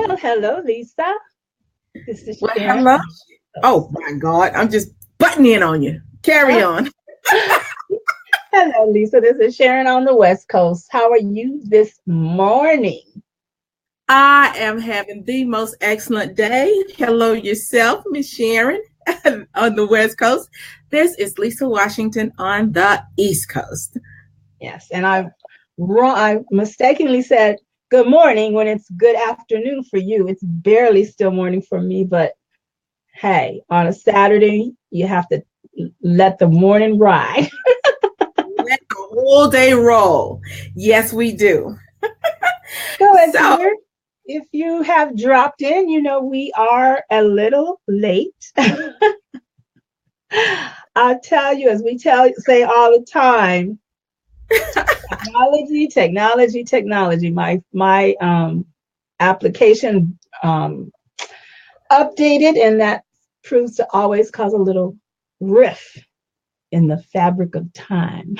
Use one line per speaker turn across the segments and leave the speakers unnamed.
Well, hello, Lisa. This is
Well,
Sharon.
hello. Oh my God, I'm just butting in on you. Carry on.
Hello, Lisa. This is Sharon on the West Coast. How are you this morning?
I am having the most excellent day. Hello yourself, Miss Sharon on the West Coast. This is Lisa Washington on the East Coast.
Yes, and I mistakenly said good morning when it's good afternoon for you. It's barely still morning for me, but hey, on a Saturday, you have to let the morning ride.
Let the whole day roll. Yes, we do.
So, as
So,
if you have dropped in, you know we are a little late. I tell you, as we say all the time, technology. My application updated, and that proves to always cause a little rift in the fabric of time.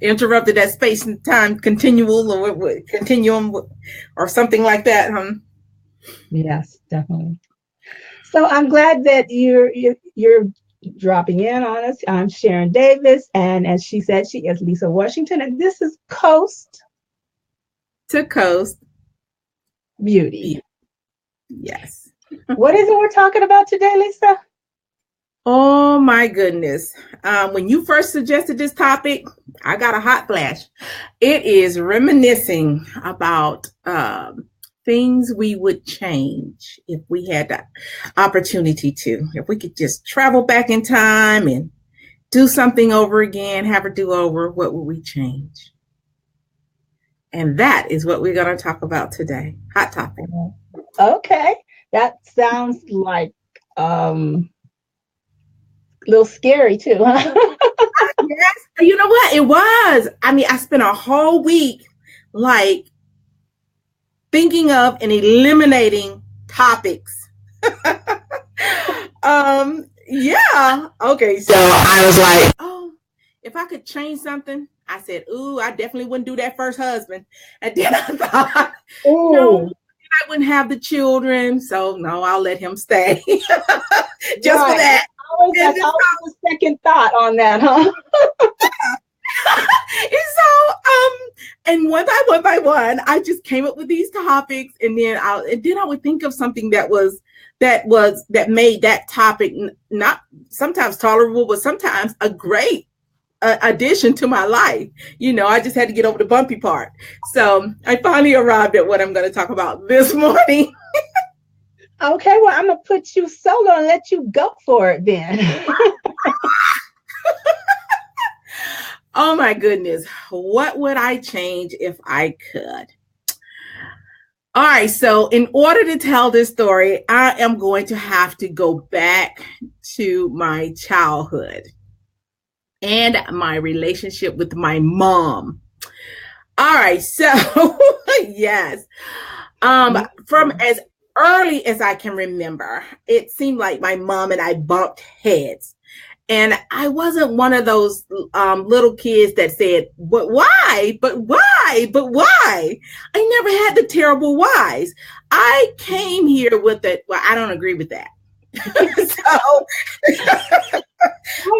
interrupted that space and time continuum or something like that, huh?
Yes, definitely. So I'm glad that you're dropping in on us. I'm Sharon Davis, and as she said, she is Lisa Washington, and this is Coast
To coast.
Beauty.
Yes.
What is it we're talking about today, Lisa?
Oh my goodness. When you first suggested this topic, I got a hot flash. It is reminiscing about things we would change if we had the opportunity to. If we could just travel back in time and do something over again, have a do-over, what would we change? And that is what we're going to talk about today. Hot topic.
Okay. That sounds like a little scary too, huh?
Yes. You know what? It was. I mean, I spent a whole week like thinking of and eliminating topics. Yeah. Okay. So I was like, oh, if I could change something, I said, ooh, I definitely wouldn't do that first husband. And then I thought, no, I wouldn't have the children. So no, I'll let him stay. Just right. For that.
That's always the second thought on that, huh?
And one by one, I just came up with these topics, and then I would think of something that made that topic not sometimes tolerable, but sometimes a great addition to my life. You know, I just had to get over the bumpy part. So I finally arrived at what I'm going to talk about this morning.
Okay, well, I'm going to put you solo and let you go for it then.
Oh my goodness. What would I change if I could? All right. So in order to tell this story, I am going to have to go back to my childhood and my relationship with my mom. All right. So yes. From as early as I can remember, it seemed like my mom and I bumped heads. And I wasn't one of those little kids that said, but why? But why? But why? I never had the terrible whys. I came here with it. Well, I don't agree with that.
Oh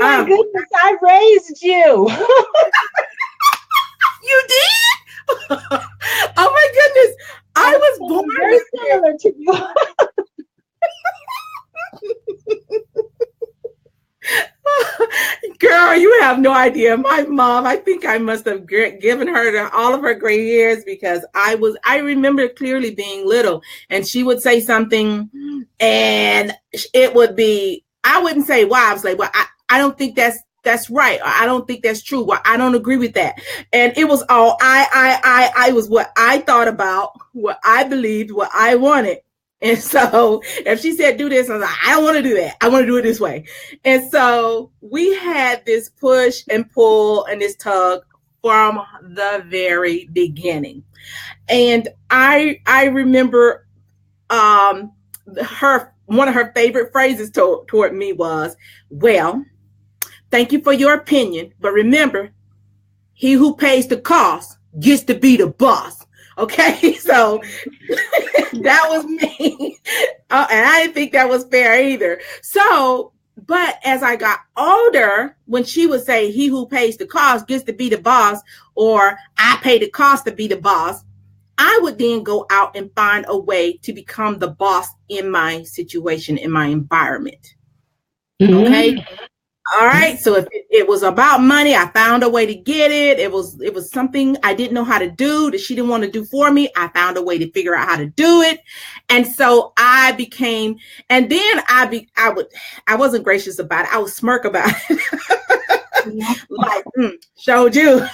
my goodness, I raised you.
You did? Oh my goodness. I was born
very similar to you.
Girl, you have no idea. My mom, I think I must have given her all of her gray hairs because I remember clearly being little, and she would say something and it would be, I wouldn't say why. I was like, well, I don't think that's right. I don't think that's true. Well, I don't agree with that. And it was all I was what I thought about, what I believed, what I wanted. And so if she said, do this, I was like, I don't want to do that. I want to do it this way. And so we had this push and pull and this tug from the very beginning. And I remember one of her favorite phrases toward me was, well, thank you for your opinion. But remember, he who pays the cost gets to be the boss. Okay, so that was me. And I didn't think that was fair either. So, but as I got older, when she would say, he who pays the cost gets to be the boss, or I pay the cost to be the boss, I would then go out and find a way to become the boss in my situation, in my environment. Okay.
Mm-hmm.
All right. So if it was about money, I found a way to get it. It was something I didn't know how to do that she didn't want to do for me. I found a way to figure out how to do it. And so I became, and then I wasn't gracious about it. I would smirk about it. Like, showed you.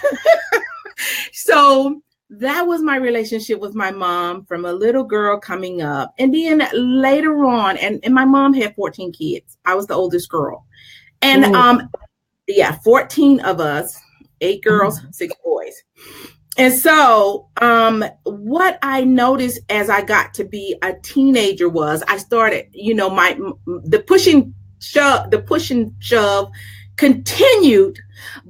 So that was my relationship with my mom from a little girl coming up. And then later on, and my mom had 14 kids. I was the oldest girl. And 14 of us, 8 girls, 6 boys. And so what I noticed as I got to be a teenager was I started, the push and shove continued,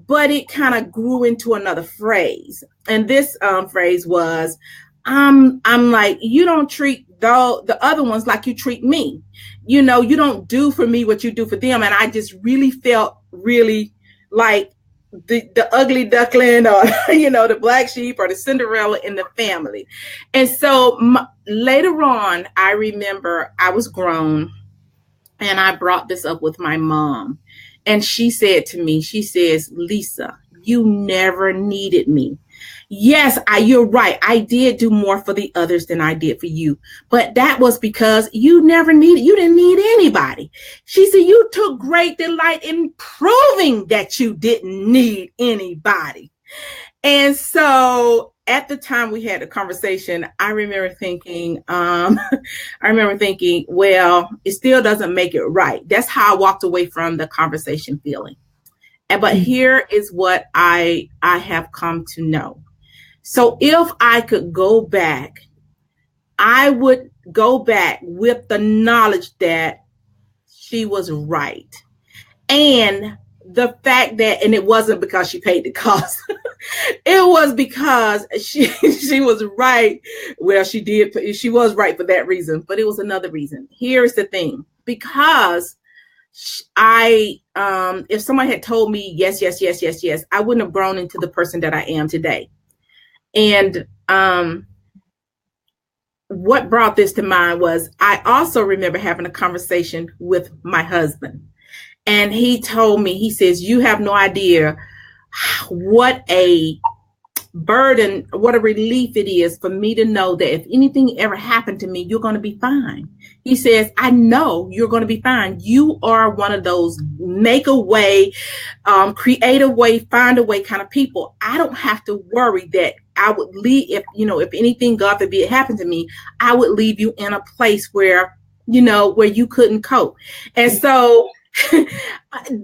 but it kind of grew into another phrase. And this phrase was, I'm like, you don't treat the other ones like you treat me. You don't do for me what you do for them. And I just really felt really like the ugly duckling, or, the black sheep, or the Cinderella in the family. And so later on, I remember I was grown and I brought this up with my mom. And she said to me, she says, Lisa, you never needed me. Yes, you're right. I did do more for the others than I did for you. But that was because you didn't need anybody. She said, you took great delight in proving that you didn't need anybody. And so at the time we had a conversation, I remember thinking, well, it still doesn't make it right. That's how I walked away from the conversation feeling. But here is what I have come to know. So if I could go back, I would go back with the knowledge that she was right. And the fact that, and it wasn't because she paid the cost. It was because she was right. Well, she was right for that reason, but it was another reason. Here's the thing. Because if someone had told me yes, I wouldn't have grown into the person that I am today. And what brought this to mind was I also remember having a conversation with my husband. And he told me, he says, you have no idea what a burden, what a relief it is for me to know that if anything ever happened to me, you're going to be fine. He says, I know you're going to be fine. You are one of those make a way, create a way, find a way kind of people. I don't have to worry that I would leave, if anything, God forbid, happened to me, I would leave you in a place where you couldn't cope. And so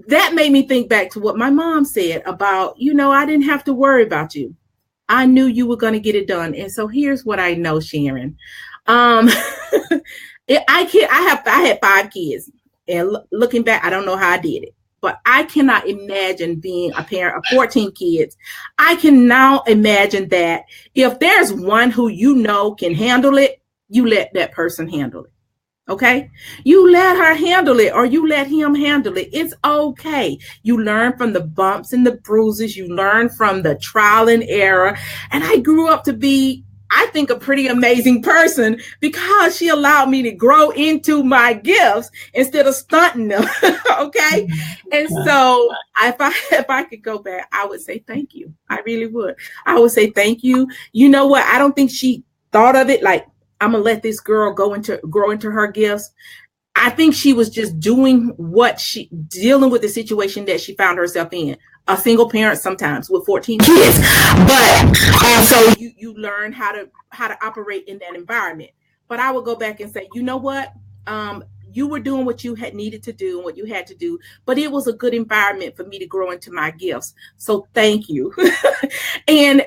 that made me think back to what my mom said about, I didn't have to worry about you. I knew you were going to get it done. And so here's what I know, Sharon. I had 5 kids, and looking back, I don't know how I did it, but I cannot imagine being a parent of 14 kids. I can now imagine that if there's one who can handle it, you let that person handle it. Okay. You let her handle it, or you let him handle it. It's okay. You learn from the bumps and the bruises. You learn from the trial and error. And I grew up to be, I think, a pretty amazing person because she allowed me to grow into my gifts instead of stunting them. Okay. And so if I could go back, I would say thank you. I really would. I would say thank you. You know what? I don't think she thought of it like, I'm going to let this girl grow into her gifts. I think she was just dealing with the situation that she found herself in. A single parent sometimes with 14 kids, but also you learn how to operate in that environment. But I would go back and say, you know what? You were doing what you had needed to do and what you had to do, but it was a good environment for me to grow into my gifts. So thank you. And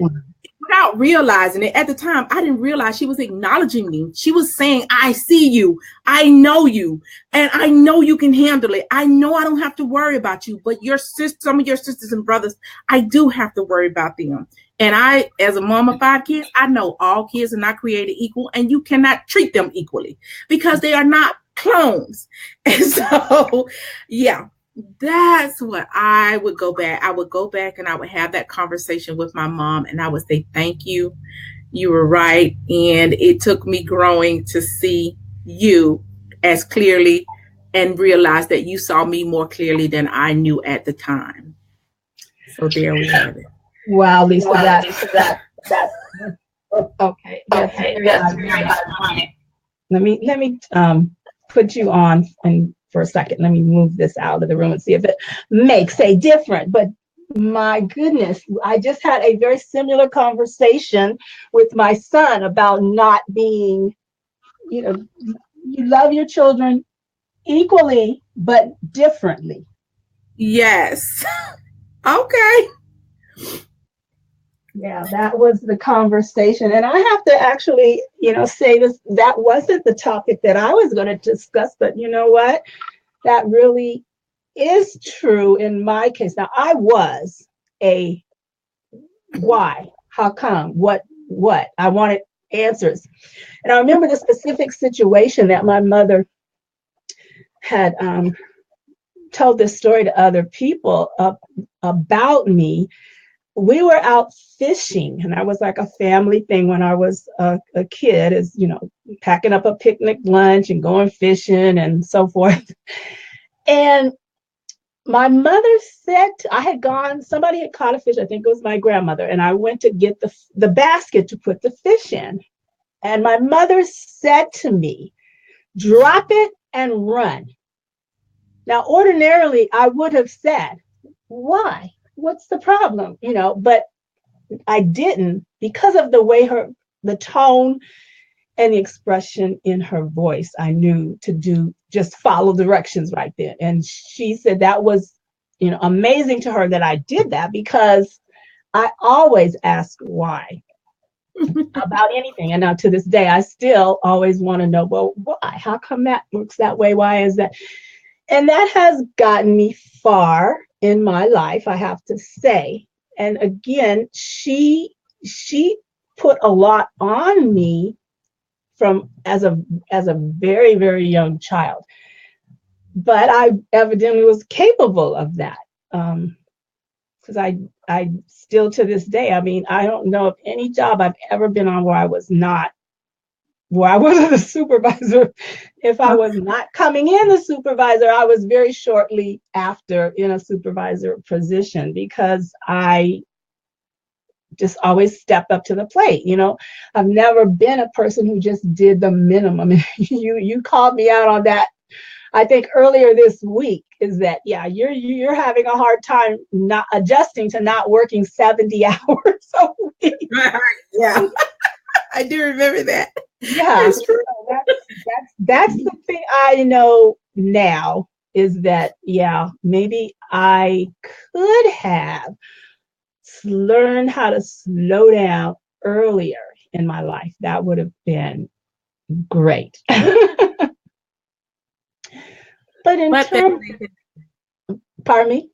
without realizing it at the time, I didn't realize she was acknowledging me. She was saying, I see you, I know you, and I know you can handle it. I know I don't have to worry about you, but some of your sisters and brothers, I do have to worry about them. And I, as a mom of 5 kids, I know all kids are not created equal, and you cannot treat them equally because they are not clones. And so, yeah, that's what I would go back. I would go back and I would have that conversation with my mom, and I would say, thank you. You were right. And it took me growing to see you as clearly and realize that you saw me more clearly than I knew at the time. So there we have it.
Wow, Lisa, that's okay. Let me put you on and for a second. Let me move this out of the room and see if it makes a difference. But my goodness, I just had a very similar conversation with my son about not being, you love your children equally, but differently.
Yes. Okay.
Yeah, that was the conversation. And I have to actually, say this, that wasn't the topic that I was going to discuss, but you know what? That really is true in my case. Now, I was a why, how come, what, I wanted answers. And I remember the specific situation that my mother had told this story to other people about me. We were out fishing, and that was like a family thing when I was a kid, is, packing up a picnic lunch and going fishing and so forth. And my mother said, somebody had caught a fish, I think it was my grandmother, and I went to get the basket to put the fish in. And my mother said to me, drop it and run. Now, ordinarily, I would have said, why? What's the problem? But I didn't, because of the way the tone and the expression in her voice. I knew to just follow directions right there. And she said that was, amazing to her that I did that, because I always ask why about anything. And now to this day, I still always want to know, well, why? How come that works that way? Why is that? And that has gotten me far in my life, I have to say. And again, she put a lot on me from as a very, very young child. But I evidently was capable of that. Because I still to this day, I mean, I don't know of any job I've ever been on where I wasn't a supervisor. If I was not coming in the supervisor, I was very shortly after in a supervisor position, because I just always stepped up to the plate. I've never been a person who just did the minimum. You called me out on that, I think earlier this week, is that, yeah, you're having a hard time not adjusting to not working 70 hours a week.
Yeah. I do remember that.
Yeah, so that's the thing I know now, is that, yeah, maybe I could have learned how to slow down earlier in my life. That would have been great. Pardon me?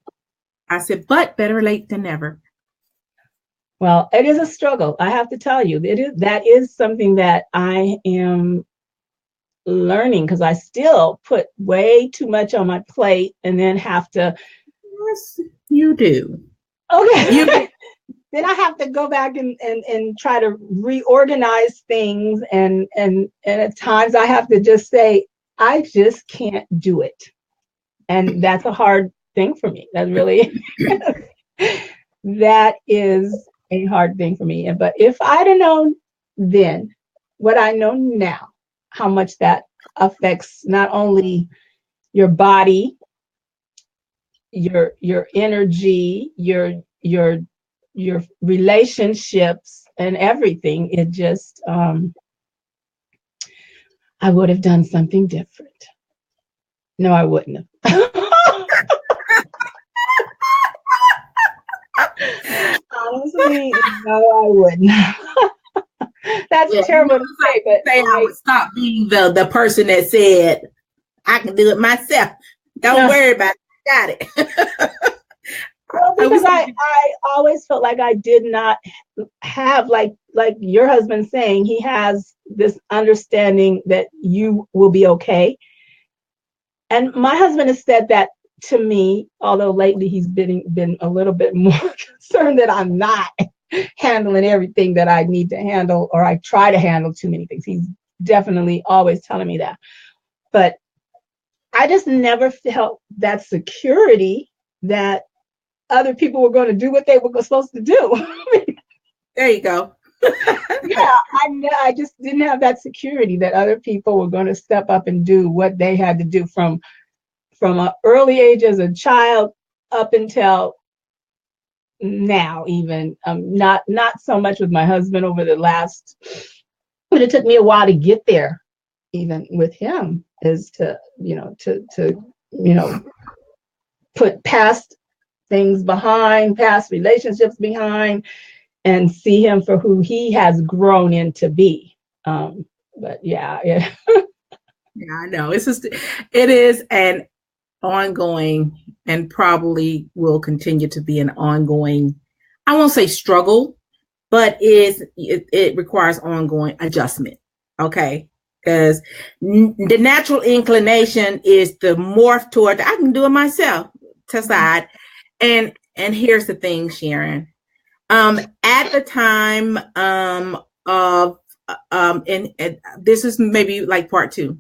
I said, but better late than never.
Well, it is a struggle. I have to tell you, that is something that I am learning, because I still put way too much on my plate and then have to.
Yes, you do.
Okay. Then I have to go back and try to reorganize things. And at times I have to just say, I just can't do it. And that's a hard thing for me. That really, that is a hard thing for me. But if I'd have known then what I know now, how much that affects not only your body, your energy, your relationships and everything, it just, I would have done something different. No, I wouldn't have. Honestly, no, I wouldn't. That's terrible to say, but
I would stop being the person that said, I can do it myself. Don't worry about it. Got it.
Well, because I always felt like I did not have, like your husband saying, he has this understanding that you will be okay. And my husband has said that to me, although lately he's been a little bit more concerned that I'm not handling everything that I need to handle, or I try to handle too many things. He's definitely always telling me that. But I just never felt that security that other people were going to do what they were supposed to do.
There you go.
Yeah, I just didn't have that security that other people were going to step up and do what they had to do from an early age as a child up until now. Even not so much with my husband over the last, but it took me a while to get there. Even with him, is to put past things behind, past relationships behind, and see him for who he has grown into be. But yeah. Yeah,
I know. It is an ongoing, and probably will continue to be an ongoing, I won't say struggle, but it requires ongoing adjustment. Okay. Because the natural inclination is to morph toward, I can do it myself, to side. And here's the thing, Sharen. At the time of and this is maybe like part two.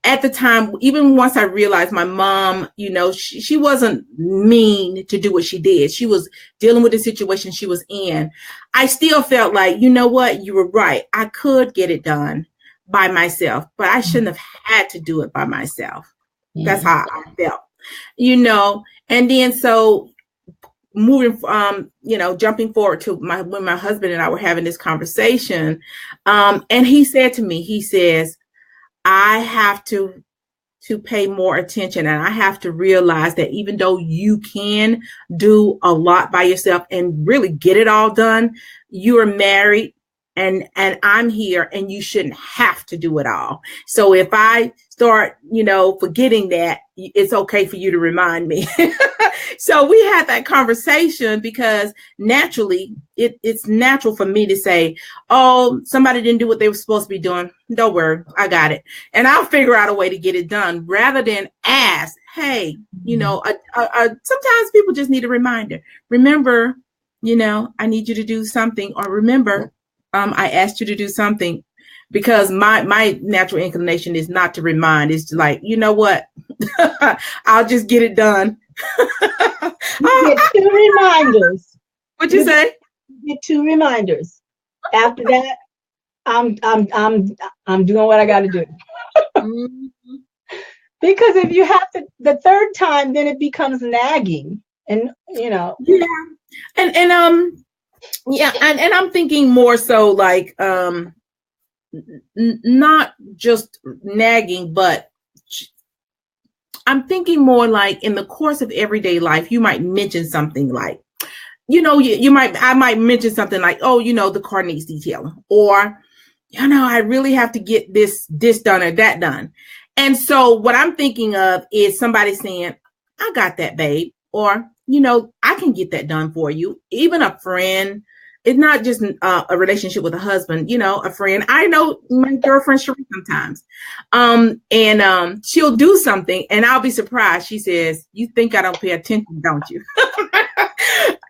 At the time, even once I realized my mom, she wasn't mean to do what she did. She was dealing with the situation she was in. I still felt like, you know what, you were right. I could get it done by myself, but I shouldn't have had to do it by myself. That's how I felt, and then so moving, jumping forward to when my husband and I were having this conversation, and he said to me, he says, I have to pay more attention, and I have to realize that even though you can do a lot by yourself and really get it all done, you are married and I'm here, and you shouldn't have to do it all. So if I start, forgetting that, it's okay for you to remind me. So we had that conversation because naturally it's natural for me to say, oh, somebody didn't do what they were supposed to be doing. Don't worry, I got it. And I'll figure out a way to get it done, rather than ask, hey, sometimes people just need a reminder. Remember, I need you to do something, or remember, I asked you to do something. Because my natural inclination is not to remind. It's like, you know what? I'll just get it done.
You get 2 reminders.
What'd you say?
You get 2 reminders. After that, I'm doing what I got to do. Because if you have to the third time, then it becomes nagging, and
Yeah, and I'm thinking more so like not just nagging, but I'm thinking more like in the course of everyday life, you might mention something like, I might mention something like, oh, the car needs detailing, or, I really have to get this done or that done. And so what I'm thinking of is somebody saying, I got that, babe, or, I can get that done for you. Even a friend. It's not just a relationship with a husband, a friend. I know my girlfriend Sheree sometimes, and she'll do something, and I'll be surprised. She says, "You think I don't pay attention, don't you?"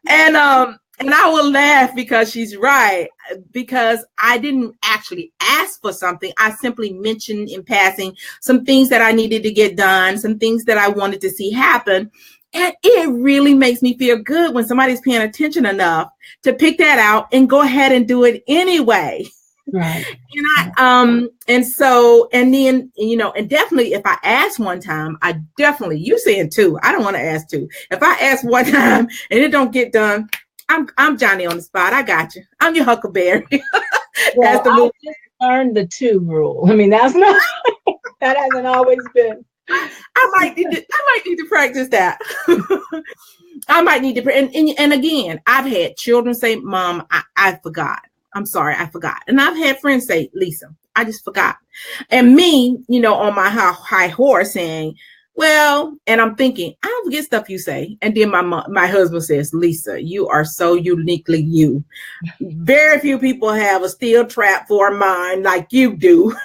and I will laugh because she's right, because I didn't actually ask for something. I simply mentioned in passing some things that I needed to get done, some things that I wanted to see happen. And it really makes me feel good when somebody's paying attention enough to pick that out and go ahead and do it anyway.
Right.
And then, and definitely if I ask one time, you saying 2, I don't want to ask 2. If I ask one time and it don't get done, I'm Johnny on the spot. I got you. I'm your Huckleberry.
Well, I just learned the 2 rule. I mean, that's not, that hasn't always been.
I might need to practice that. I might need to. And again, I've had children say, Mom, I forgot. I'm sorry, I forgot. And I've had friends say, Lisa, I just forgot. And me, on my high horse saying, Well, and I'm thinking, I don't forget stuff you say. And then my husband says, Lisa, you are so uniquely you. Very few people have a steel trap for a mind like you do.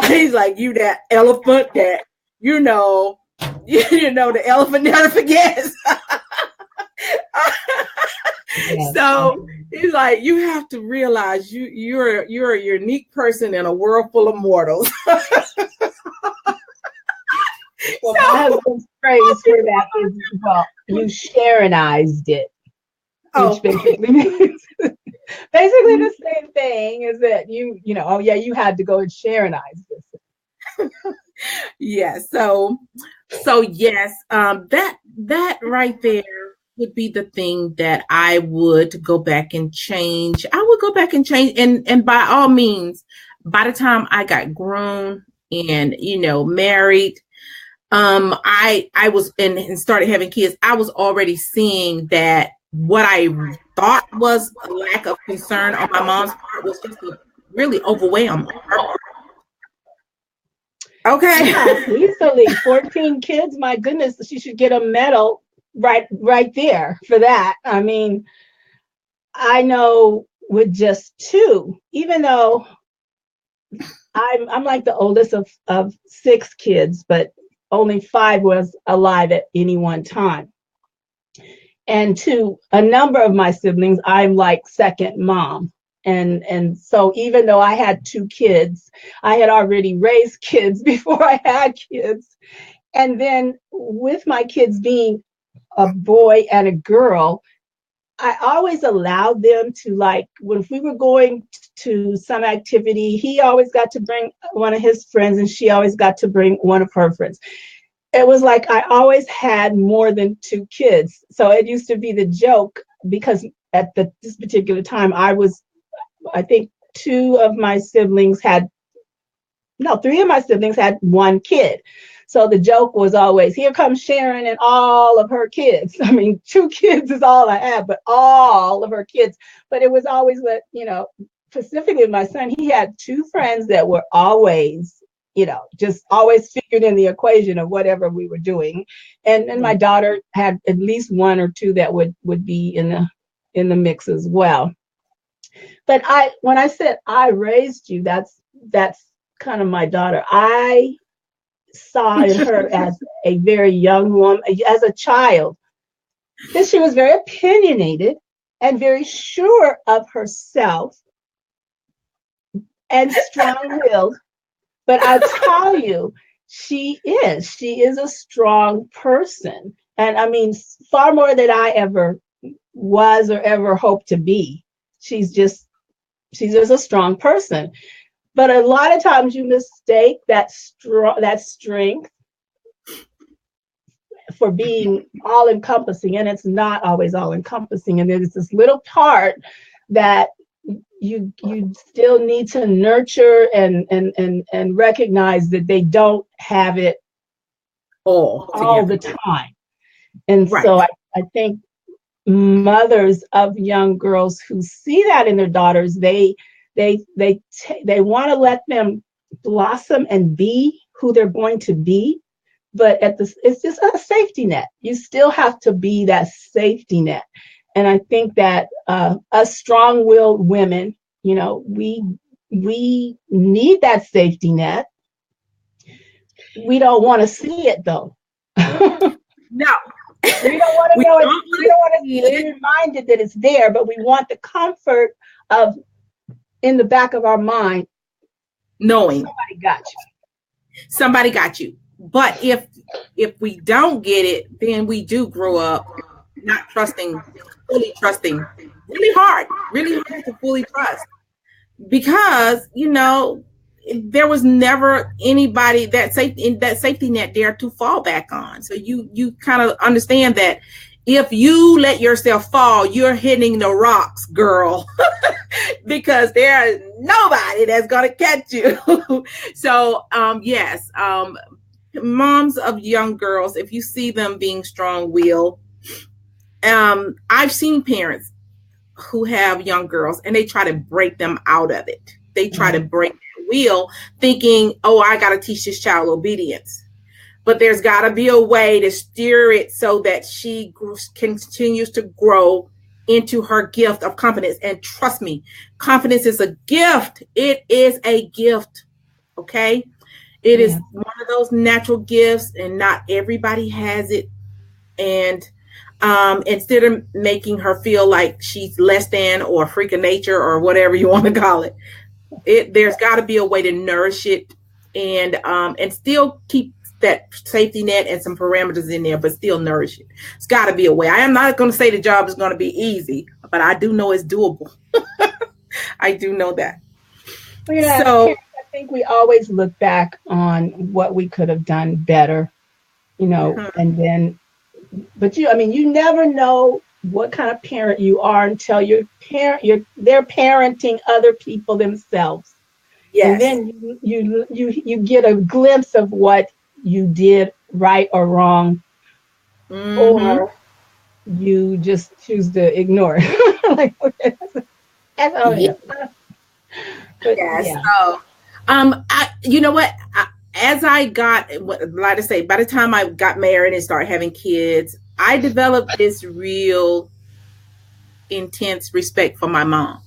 He's like, you that elephant that, you know, the elephant never forgets. Yes. So he's like, you have to realize you're a unique person in a world full of mortals.
Well, my husband's phrase for that is, well, you Sharenized it, which basically means basically the same thing is that you know, oh yeah, you had to go and Sharenize this.
Yes. So yes, that right there would be the thing that I would go back and change. I would go back and change, and by all means, by the time I got grown and married, I was and started having kids, I was already seeing that what I thought was a lack of concern on my mom's part was just really overwhelmed. Okay.
Yeah, easily 14 kids. My goodness, she should get a medal right there for that. I mean, I know with just 2, even though I'm like the oldest of 6 kids, but only 5 was alive at any one time. And to a number of my siblings, I'm like second mom. And so even though I had 2 kids, I had already raised kids before I had kids. And then with my kids being a boy and a girl, I always allowed them to, like, if we were going to some activity, he always got to bring one of his friends and she always got to bring one of her friends. It was like I always had more than 2 kids. So it used to be the joke, because at this particular time, I think 3 of my siblings had 1 kid. So the joke was always, here comes Sharen and all of her kids. I mean, 2 kids is all I have, but all of her kids. But it was always specifically my son, he had 2 friends that were always, just always figured in the equation of whatever we were doing. And my daughter had at least 1 or 2 that would be in the mix as well. But when I said I raised you, that's kind of my daughter. I saw in her as a very young woman, as a child, that she was very opinionated and very sure of herself and strong-willed. But I'll tell you, she is a strong person. And I mean, far more than I ever was or ever hoped to be. She's just a strong person. But a lot of times you mistake that strength for being all encompassing, and it's not always all encompassing. And there's this little part that you still need to nurture and recognize that they don't have it all the time. And so I think mothers of young girls who see that in their daughters, they want to let them blossom and be who they're going to be, but it's just a safety net. You still have to be that safety net. And I think that us strong-willed women, we need that safety net. We don't want to see it, though.
No.
We don't want to know it. We don't want to be reminded that it's there, but we want the comfort of, in the back of our mind,
knowing
somebody got you.
But if we don't get it, then we do grow up not fully trusting, really hard to fully trust, because there was never anybody that safety net there to fall back on. So you kind of understand that if you let yourself fall, you're hitting the rocks, girl, because there is nobody that's going to catch you. So, yes, moms of young girls, if you see them being strong-willed, I've seen parents who have young girls and they try to break them out of it. They try to break their will, thinking, oh, I got to teach this child obedience. but there's got to be a way to steer it so that she continues to grow into her gift of confidence. And trust me, confidence is a gift. It is a gift. Okay. It is one of those natural gifts, and not everybody has it. And instead of making her feel like she's less than or a freak of nature or whatever you want to call it, there's got to be a way to nourish it and still keep that safety net and some parameters in there, but still nourish it. It's got to be a way. I am not going to say the job is going to be easy, but I do know it's doable. I do know that.
Well, so I think we always look back on what we could have done better, and then, but you never know what kind of parent you are until they're parenting other people themselves. Yes. And then you get a glimpse of what you did right or wrong, or you just choose to ignore it. Like, that's all it is. But,
So, you know what? As I got, like I say, by the time I got married and started having kids, I developed this real intense respect for my mom.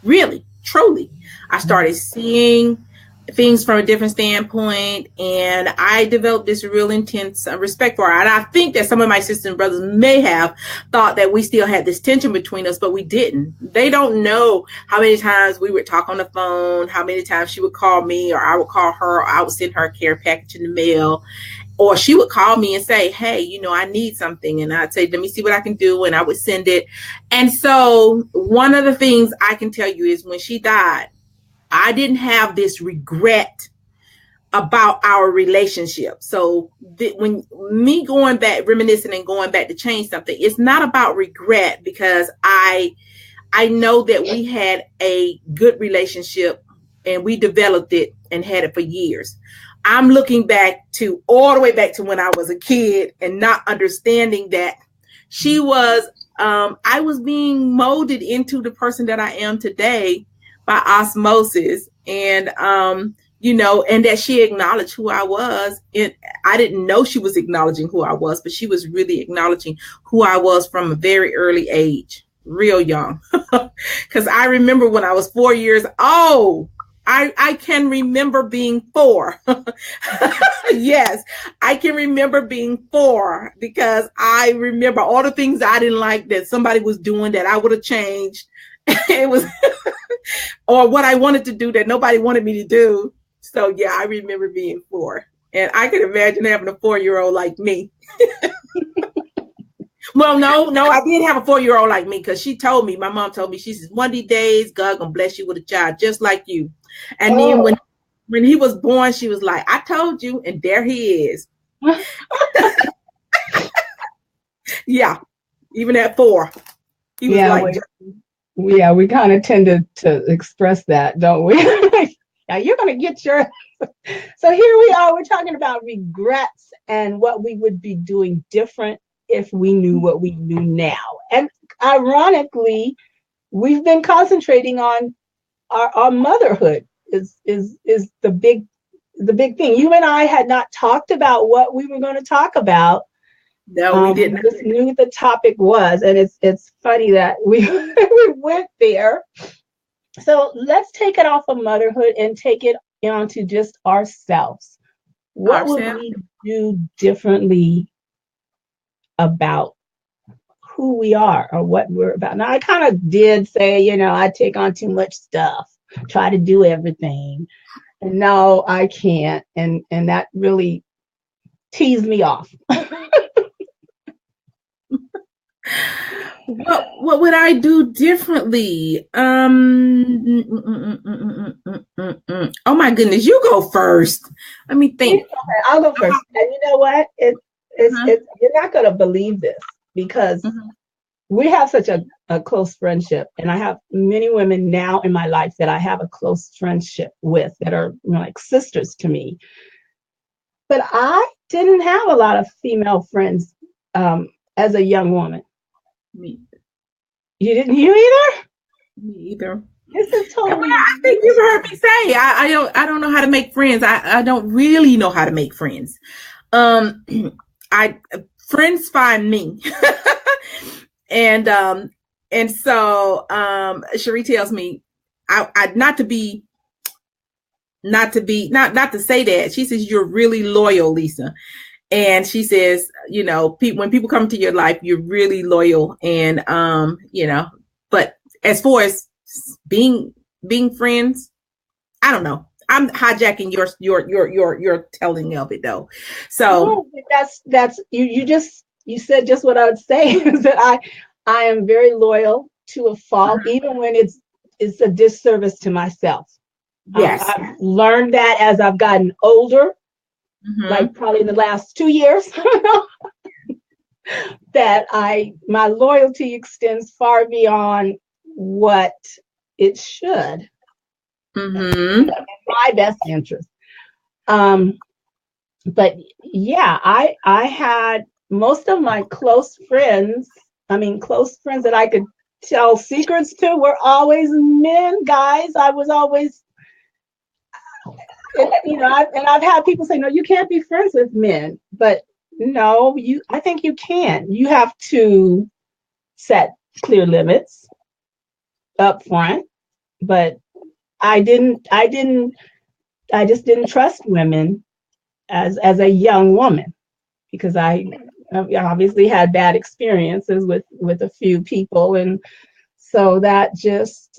Really, truly. I started seeing things from a different standpoint, and I developed this real intense respect for her. And I think that some of my sisters and brothers may have thought that we still had this tension between us, but we didn't. They don't know how many times we would talk on the phone, how many times she would call me, or I would call her, or I would send her a care package in the mail, or she would call me and say, hey, I need something. And I'd say, let me see what I can do. And I would send it. And so one of the things I can tell you is when she died, I didn't have this regret about our relationship. So when me going back, reminiscing and going back to change something, it's not about regret, because I know that we had a good relationship and we developed it and had it for years. I'm looking back to all the way back to when I was a kid and not understanding that she was, I was being molded into the person that I am today by osmosis, and and that she acknowledged who I was. And I didn't know she was acknowledging who I was, but she was really acknowledging who I was from a very early age, real young. Because I remember when I was 4 years old, I can remember being 4. Yes, I can remember being 4, because I remember all the things I didn't like that somebody was doing that I would have changed. It was or what I wanted to do that nobody wanted me to do. So yeah, I remember being 4, and I could imagine having a 4-year-old like me. Well, no, I did have a 4-year-old like me, because my mom told me, she says, one of these days God gonna bless you with a child just like you. And then when he was born, she was like, I told you, and there he is. Yeah, even at 4, he was like.
Yeah, we kind of tend to express that, don't we? Now you're going to get your... So here we are, we're talking about regrets and what we would be doing different if we knew what we knew now. And ironically, we've been concentrating on our motherhood is the big thing. You and I had not talked about what we were going to talk about.
No, we didn't.
We just knew what the topic was, and it's funny that we went there. So let's take it off of motherhood and take it onto just ourselves. What would we do differently about who we are or what we're about? Now, I kind of did say, I take on too much stuff, try to do everything, and no, I can't, and that really teased me off.
What would I do differently? Oh my goodness, you go first. Let me think.
Okay, I'll go first. And you know what? It's you're not going to believe this, because we have such a close friendship, and I have many women now in my life that I have a close friendship with that are like sisters to me. But I didn't have a lot of female friends as a young woman.
Me.
You didn't? You either?
Me either.
This is totally.
I think you've heard me say I don't know how to make friends. I don't really know how to make friends. Um, I friends find me. And so Cherie tells me I not to say that. She says, you're really loyal, Lisa. And she says, you know, when people come to your life, you're really loyal. And you know, but as far as being friends, I don't know. I'm hijacking your telling of it though. So
no, that's you said just what I would say is that I am very loyal to a fault, even when it's a disservice to myself.
yes.
I've learned that as I've gotten older, like probably in the last 2 years, that my loyalty extends far beyond what it should. In my best interest. But yeah, I had most of my close friends that I could tell secrets to were always men, guys. I was always, you know, I've had people say, no, you can't be friends with men. But no, I think you can. You have to set clear limits up front. But I just didn't trust women as a young woman, because I obviously had bad experiences with a few people, and so that just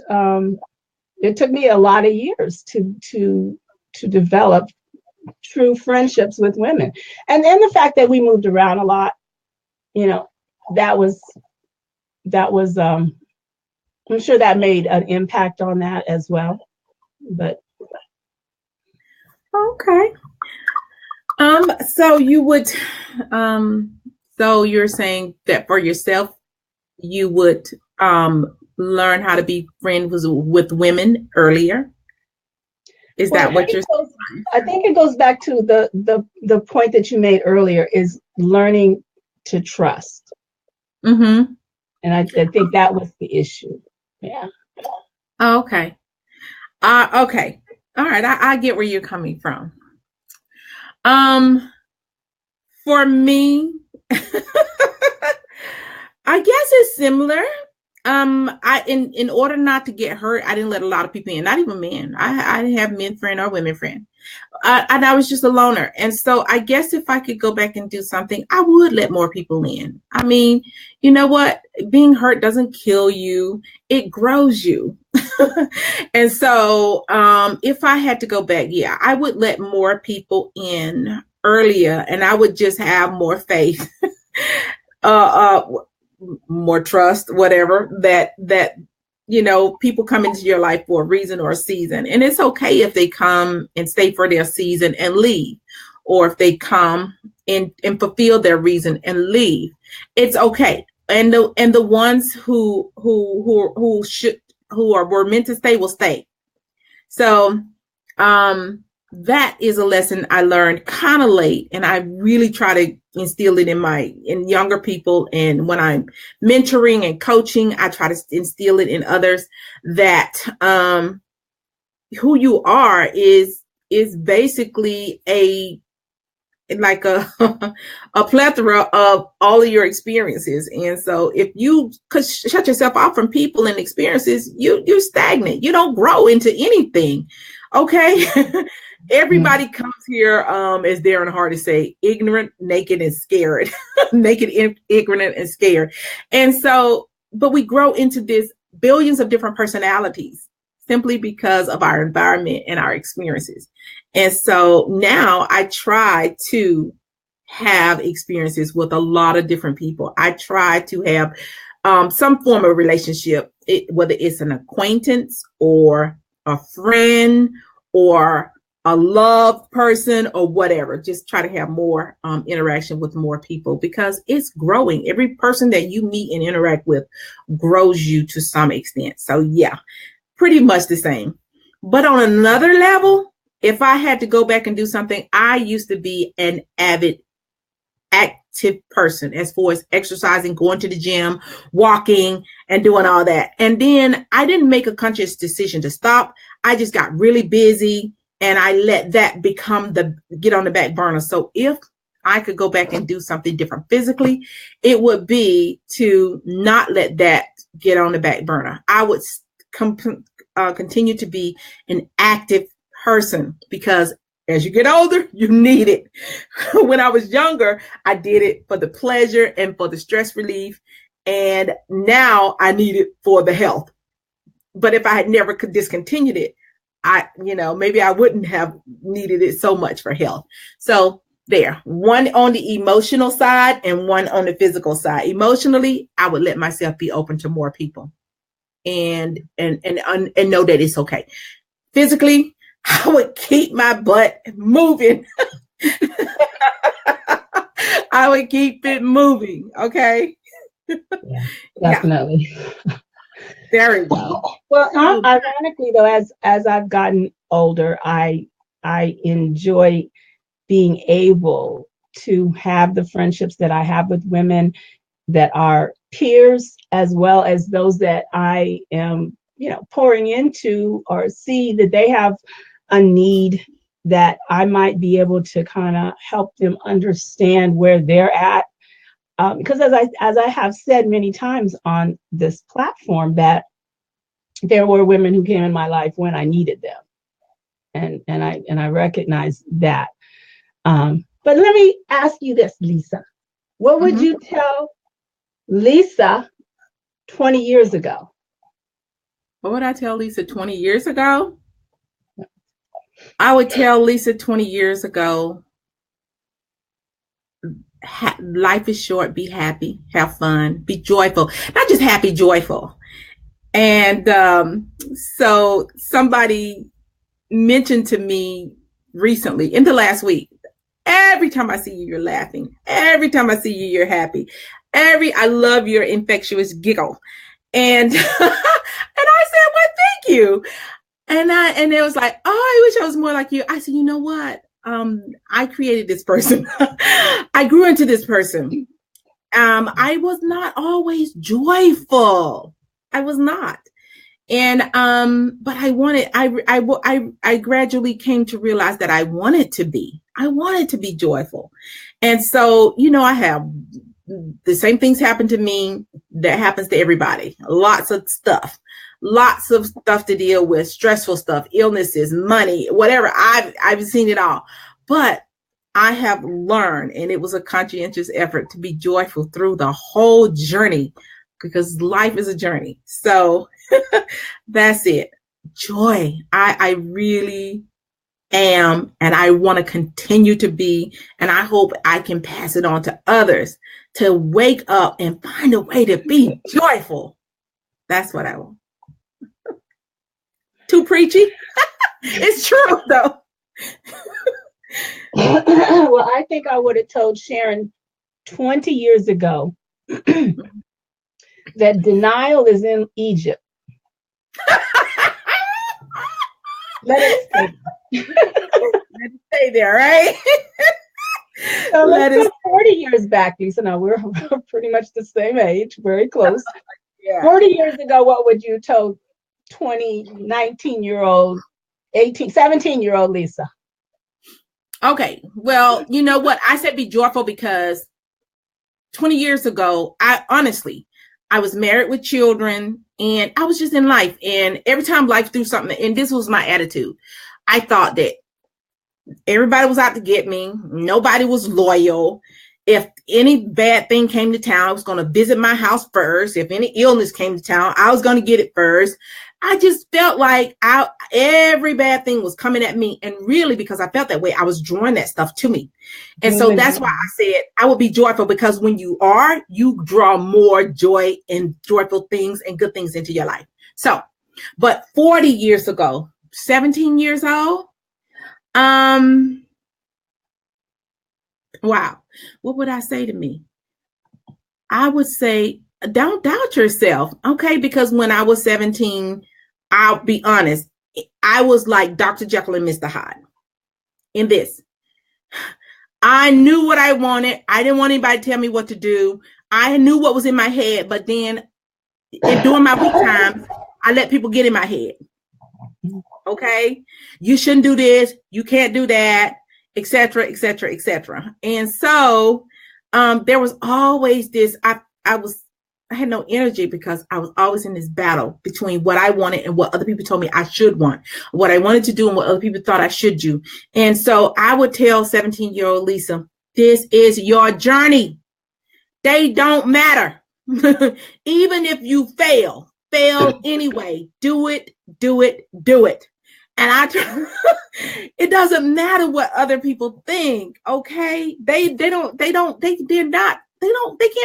it took me a lot of years to develop true friendships with women. And then the fact that we moved around a lot, you know, that was I'm sure that made an impact on that as well. But
okay. So you would, so you're saying that for yourself, you would learn how to be friends with women earlier. Is that what you're saying?
I think it goes back to the point that you made earlier, is learning to trust. And I think that was the issue. Yeah.
Oh, okay. Okay. All right. I get where you're coming from. For me, I guess it's similar. In order not to get hurt, I didn't let a lot of people in, not even men. I didn't have men friend or women friend. And I was just a loner. And so I guess if I could go back and do something, I would let more people in. I mean, you know what? Being hurt doesn't kill you. It grows you. And so if I had to go back, yeah, I would let more people in earlier, and I would just have more faith, more trust, whatever, that you know, people come into your life for a reason or a season. And it's okay if they come and stay for their season and leave, or if they come and fulfill their reason and leave. It's okay. And the ones who were meant to stay will stay. So that is a lesson I learned kind of late, and I really try to instill it in younger people. And when I'm mentoring and coaching, I try to instill it in others that who you are is basically a plethora of all of your experiences. And so if you could shut yourself off from people and experiences, you're stagnant. You don't grow into anything. Okay. Everybody comes here, as Darren Hardy say, ignorant, naked, and scared. Naked, ignorant, and scared. And so, but we grow into this billions of different personalities simply because of our environment and our experiences. And so now I try to have experiences with a lot of different people. I try to have some form of relationship, whether it's an acquaintance or a friend or a loved person or whatever. Just try to have more interaction with more people, because it's growing. Every person that you meet and interact with grows you to some extent. So yeah, pretty much the same. But on another level, if I had to go back and do something, I used to be an avid, active person as far as exercising, going to the gym, walking, and doing all that. And then I didn't make a conscious decision to stop. I just got really busy, and I let that get on the back burner. So if I could go back and do something different physically, it would be to not let that get on the back burner. I would continue to be an active person, because as you get older, you need it. When I was younger, I did it for the pleasure and for the stress relief. And now I need it for the health. But if I had never discontinued it, maybe I wouldn't have needed it so much for health. So there, one on the emotional side and one on the physical side. Emotionally, I would let myself be open to more people and know that it's okay. Physically, I would keep my butt moving. I would keep it moving. Okay.
Yeah, definitely.
Yeah. Very well.
Well, ironically though, as I've gotten older, I enjoy being able to have the friendships that I have with women that are peers, as well as those that I am, pouring into, or see that they have a need that I might be able to kind of help them understand where they're at. Because as I have said many times on this platform, that there were women who came in my life when I needed them, and I recognize that. But let me ask you this, Lisa. What would you tell Lisa 20 years ago?
What would I tell Lisa 20 years ago? I would tell Lisa 20 years ago, life is short, be happy, have fun, be joyful. Not just happy, joyful. And so somebody mentioned to me recently, in the last week, every time I see you, you're laughing. Every time I see you, you're happy. I love your infectious giggle. And and I said, well, thank you. And it was like, oh, I wish I was more like you. I said, you know what? I created this person. I grew into this person. I was not always joyful. I was not. And but I gradually came to realize that I wanted to be joyful. And so, I have the same things happen to me that happens to everybody. Lots of stuff to deal with, stressful stuff, illnesses, money, whatever. I've seen it all. But I have learned, and it was a conscientious effort, to be joyful through the whole journey, because life is a journey. So that's it. Joy. I really am, and I want to continue to be, and I hope I can pass it on to others, to wake up and find a way to be joyful. That's what I want. Too preachy? It's true, though.
Well, I think I would have told Sharen 20 years ago that denial is in Egypt. Let it
stay there, right?
So let's go 40 years back, Lisa. Now we're pretty much the same age, very close. Yeah. 40 years ago, what would you tell 19-year-old, 17-year-old Lisa?
Okay, well, you know what? I said be joyful because 20 years ago, I was married with children, and I was just in life. And every time life threw something, and this was my attitude, I thought that everybody was out to get me. Nobody was loyal. If any bad thing came to town, I was going to visit my house first. If any illness came to town, I was going to get it first. I just felt like every bad thing was coming at me. And really, because I felt that way, I was drawing that stuff to me. And so that's why I said I would be joyful, because when you draw more joy and joyful things and good things into your life. So, but 40 years ago, 17 years old, wow. What would I say to me? I would say, don't doubt yourself. Okay. Because when I was 17, I'll be honest, I was like Dr. Jekyll and Mr. Hyde in this. I knew what I wanted. I didn't want anybody to tell me what to do. I knew what was in my head, but then during my weak times, I let people get in my head. Okay. You shouldn't do this. You can't do that. etc., etc., etc. And so there was always this, I had no energy because I was always in this battle between what I wanted and what other people told me I should want, what I wanted to do and what other people thought I should do. And so I would tell 17-year-old Lisa, this is your journey. They don't matter. Even if you fail anyway. Do it. And it doesn't matter what other people think. Okay. They can't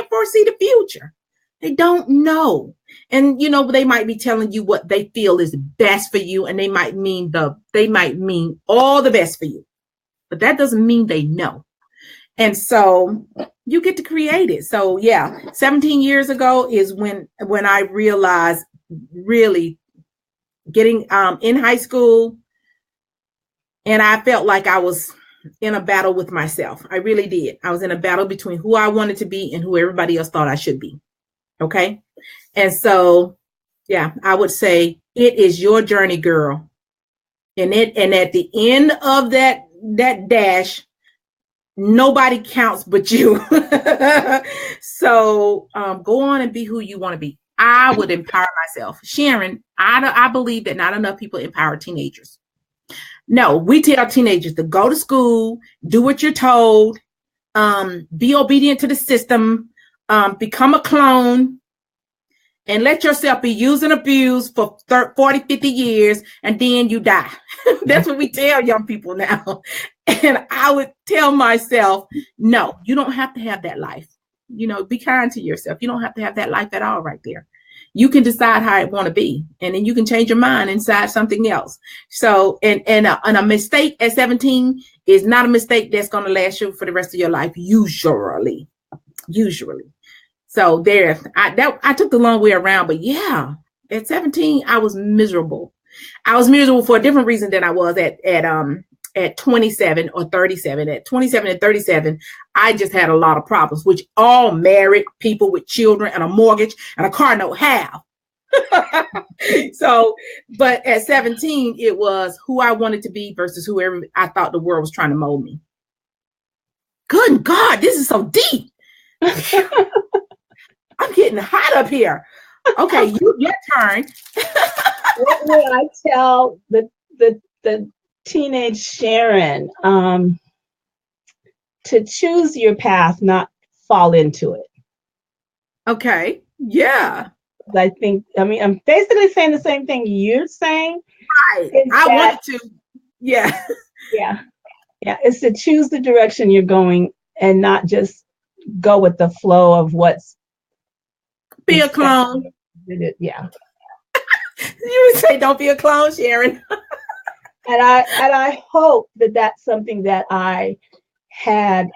foresee the future. They don't know. And they might be telling you what they feel is best for you, and they might mean all the best for you. But that doesn't mean they know. And so you get to create it. So yeah, 17 years ago is when I realized, really getting in high school, and I felt like I was in a battle with myself. I really did. I was in a battle between who I wanted to be and who everybody else thought I should be. Okay. And so, yeah, I would say it is your journey, girl. And at the end of that dash, nobody counts but you. So go on and be who you want to be. I would empower myself. Sharen, I believe that not enough people empower teenagers. No, we tell teenagers to go to school, do what you're told, be obedient to the system, become a clone, and let yourself be used and abused for 40, 50 years, and then you die. That's what we tell young people now. And I would tell myself, no, you don't have to have that life. Be kind to yourself. You don't have to have that life at all right there. You can decide how it want to be, and then you can change your mind and decide something else. So, and a mistake at 17 is not a mistake that's going to last you for the rest of your life, usually. So there, I took the long way around, but yeah, at 17, I was miserable. I was miserable for a different reason than I was at 27 or 37. At 27 and 37, I just had a lot of problems, which all married people with children and a mortgage and a car note have. So, but at 17, it was who I wanted to be versus whoever I thought the world was trying to mold me. Good God, this is so deep. I'm getting hot up here. Okay, your turn.
What would I tell the teenage Sharen? To choose your path, not fall into it.
Okay. Yeah.
I'm basically saying the same thing you're saying.
Right. I wanted to. Yeah.
Yeah. It's to choose the direction you're going and not just go with the flow of what's.
Be a clone.
Yeah.
You would say, don't be a clone, Sharen.
And I hope that that's something that I had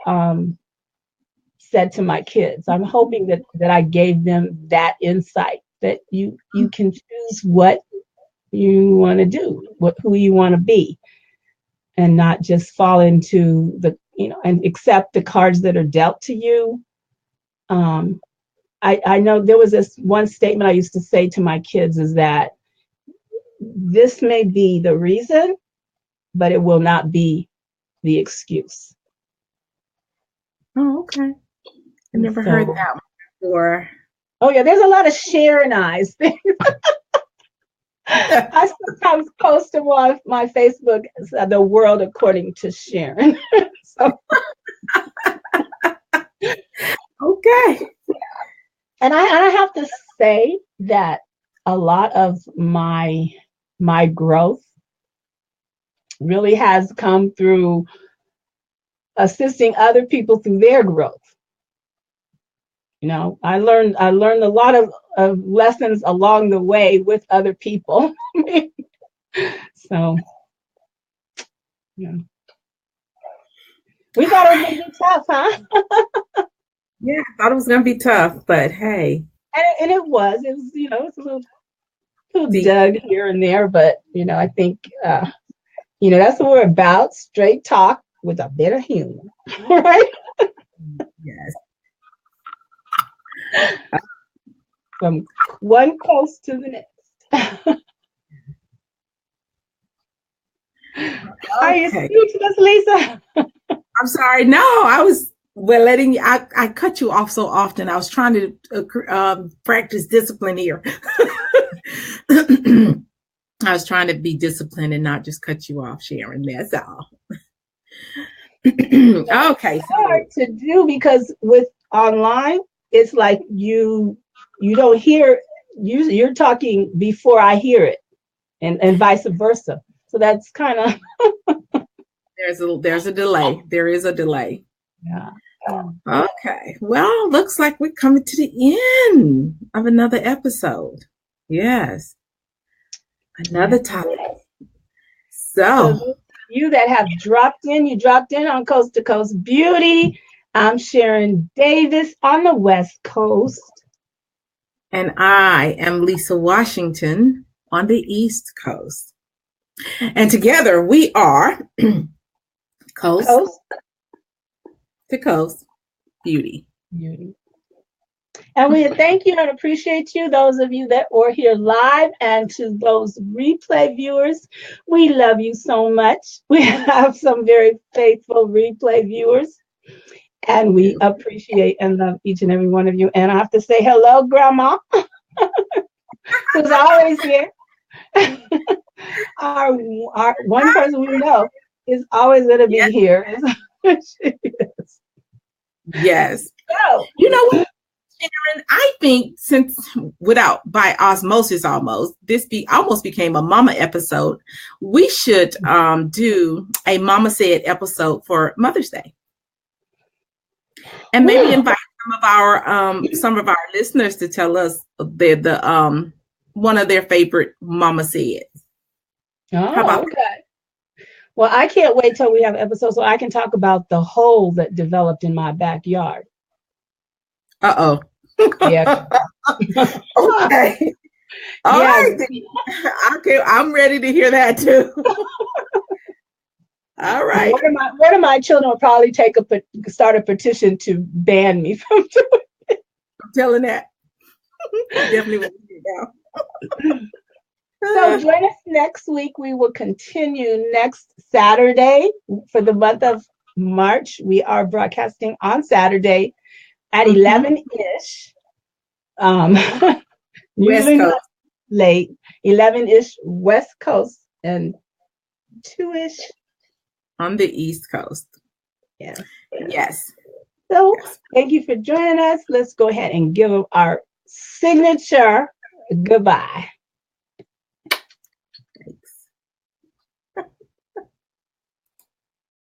said to my kids. I'm hoping that I gave them that insight, that you can choose what you want to do, who you want to be, and not just fall into and accept the cards that are dealt to you. I know there was this one statement I used to say to my kids is that this may be the reason, but it will not be the excuse.
Oh, okay. I never heard that one before.
Oh yeah, there's a lot of Sharen-ized things. I sometimes post them on my Facebook, The World According to Sharen. So.
Okay.
And I have to say that a lot of my growth really has come through assisting other people through their growth. I learned a lot of lessons along the way with other people. So, yeah. We thought it was going to be tough, huh?
Yeah, I thought it was going to be tough, but hey.
And it was. It was, it's a little dug here and there, but, I think, that's what we're about, straight talk with a bit of humor, right?
Yes.
From one coast to the next. Are you
Okay.
speechless, Lisa?
I'm sorry. No, letting you, I cut you off so often. I was trying to practice discipline here. I was trying to be disciplined and not just cut you off, Sharen. That's all. Okay.
It's hard to do because with online, it's like you don't hear, you're talking before I hear it, and vice versa. So that's kind of
there's a delay. There is a delay.
yeah.
Okay. Well, looks like we're coming to the end of another episode. Yes. Another topic. So
you that have dropped in, you dropped in on Coast to Coast Beauty. I'm Sharon Davis on the West Coast.
And I am Lisa Washington on the East Coast. And together we are Coast to Coast Beauty.
And we thank you and appreciate you, those of you that were here live, and to those replay viewers, we love you so much. We have some very faithful replay viewers, and we appreciate and love each and every one of you. And I have to say hello, Grandma, who's always here. our one person we know is always going to be here.
Yes.
So,
you know what, Sharon, I think since by osmosis almost, this almost became a mama episode, we should do a Mama Said episode for Mother's Day. And maybe invite some of our listeners to tell us the one of their favorite Mama Said.
How about that? Well, I can't wait till we have episodes so I can talk about the hole that developed in my backyard.
Uh-oh.
Yeah.
Okay. All right. Okay, I'm ready to hear that too. All right.
One of my children will probably start a petition to ban me from doing it.
I'm telling that. Definitely will do it now.
So join us next week. We will continue next Saturday for the month of March. We are broadcasting on Saturday at 11-ish. Usually not late. 11-ish West Coast and 2-ish
on the East Coast. Yes.
So thank you for joining us. Let's go ahead and give our signature goodbye.